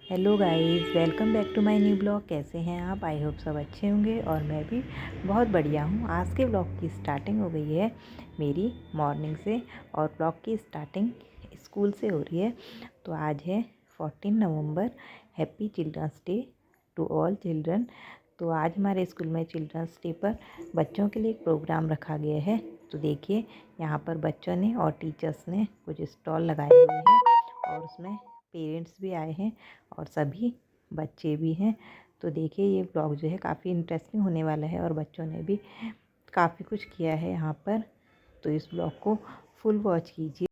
Hello guys, welcome back to my new blog. कैसे हैं आप? आई होप सब अच्छे होंगे और मैं भी बहुत बढ़िया हूँ। आज के ब्लॉग की स्टार्टिंग हो गई है मेरी मॉर्निंग से और ब्लॉग की स्टार्टिंग स्कूल से हो रही है। तो आज है 14 नवंबर। Happy children's day to all children. तो आज हमारे स्कूल में चिल्ड्रंस डे पर बच्चों के लिए एक प्रोग्राम रखा गया है। तो देखिए, यहाँ पर बच्चों ने और टीचर्स ने कुछ स्टॉल लगाए हुए हैं और उसमें पेरेंट्स भी आए हैं और सभी बच्चे भी हैं। तो देखिए, ये ब्लॉग जो है काफ़ी इंटरेस्टिंग होने वाला है और बच्चों ने भी काफ़ी कुछ किया है यहाँ पर। तो इस ब्लॉग को फुल वॉच कीजिए।